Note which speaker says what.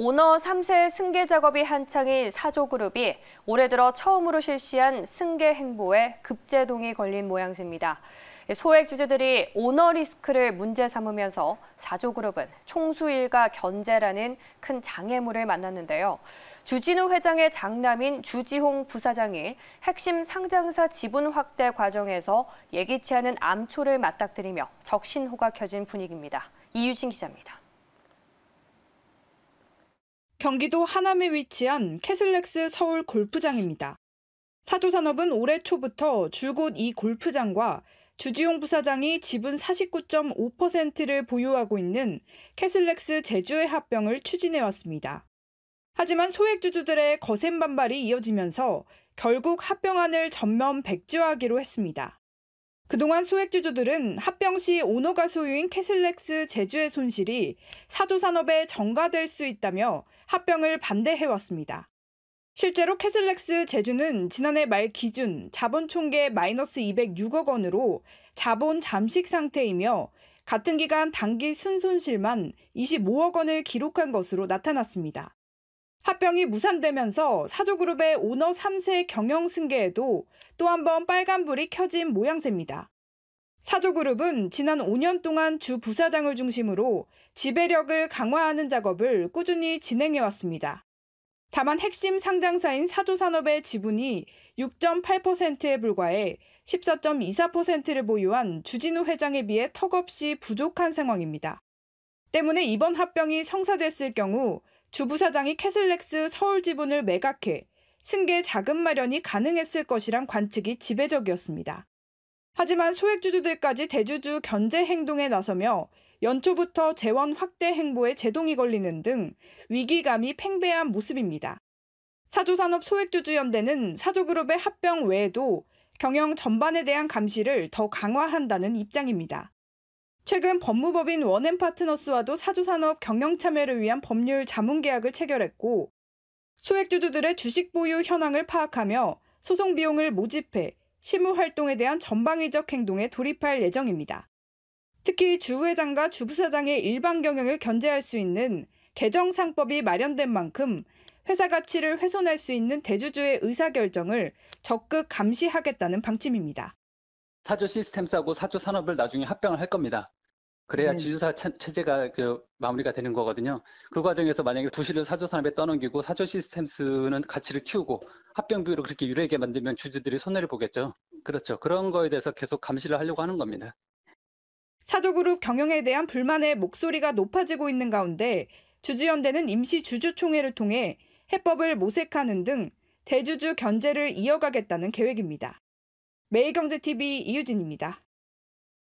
Speaker 1: 오너 3세 승계 작업이 한창인 사조그룹이 올해 들어 처음으로 실시한 승계 행보에 급제동이 걸린 모양새입니다. 소액 주주들이 오너 리스크를 문제 삼으면서 사조그룹은 총수일가 견제라는 큰 장애물을 만났는데요. 주진우 회장의 장남인 주지홍 부사장이 핵심 상장사 지분 확대 과정에서 예기치 않은 암초를 맞닥뜨리며 적신호가 켜진 분위기입니다. 이유진 기자입니다.
Speaker 2: 경기도 하남에 위치한 캐슬렉스 서울 골프장입니다. 사조산업은 올해 초부터 줄곧 이 골프장과 주지홍 부사장이 지분 49.5%를 보유하고 있는 캐슬렉스 제주의 합병을 추진해왔습니다. 하지만 소액주주들의 거센 반발이 이어지면서 결국 합병안을 전면 백지화하기로 했습니다. 그동안 소액주주들은 합병 시 오너가 소유인 캐슬렉스 제주의 손실이 사조산업에 전가될 수 있다며 합병을 반대해왔습니다. 실제로 캐슬렉스 제주는 지난해 말 기준 자본 총계 마이너스 206억 원으로 자본 잠식 상태이며 같은 기간 당기 순손실만 25억 원을 기록한 것으로 나타났습니다. 합병이 무산되면서 사조그룹의 오너 3세 경영 승계에도 또 한 번 빨간불이 켜진 모양새입니다. 사조그룹은 지난 5년 동안 주 부사장을 중심으로 지배력을 강화하는 작업을 꾸준히 진행해왔습니다. 다만 핵심 상장사인 사조산업의 지분이 6.8%에 불과해 14.24%를 보유한 주진우 회장에 비해 턱없이 부족한 상황입니다. 때문에 이번 합병이 성사됐을 경우 주 부사장이 캐슬렉스 서울 지분을 매각해 승계 자금 마련이 가능했을 것이란 관측이 지배적이었습니다. 하지만 소액주주들까지 대주주 견제 행동에 나서며 연초부터 재원 확대 행보에 제동이 걸리는 등 위기감이 팽배한 모습입니다. 사조산업 소액주주연대는 사조그룹의 합병 외에도 경영 전반에 대한 감시를 더 강화한다는 입장입니다. 최근 법무법인 원앤파트너스와도 사조산업 경영 참여를 위한 법률 자문 계약을 체결했고 소액주주들의 주식 보유 현황을 파악하며 소송 비용을 모집해 실무 활동에 대한 전방위적 행동에 돌입할 예정입니다. 특히 주 회장과 주 부사장의 일반 경영을 견제할 수 있는 개정상법이 마련된 만큼 회사 가치를 훼손할 수 있는 대주주의 의사결정을 적극 감시하겠다는 방침입니다.
Speaker 3: 사조 시스템스하고 사조 산업을 나중에 합병을 할 겁니다. 그래야 지주사 체제가 마무리가 되는 거거든요. 그 과정에서 만약에 두시를 사조 산업에 떠넘기고 사조 시스템스는 가치를 키우고 합병 비율을 그렇게 유리하게 만들면 주주들이 손해를 보겠죠. 그렇죠. 그런 거에 대해서 계속 감시를 하려고 하는 겁니다.
Speaker 2: 사조그룹 경영에 대한 불만의 목소리가 높아지고 있는 가운데 주주연대는 임시 주주총회를 통해 해법을 모색하는 등 대주주 견제를 이어가겠다는 계획입니다. 매일경제TV 이유진입니다.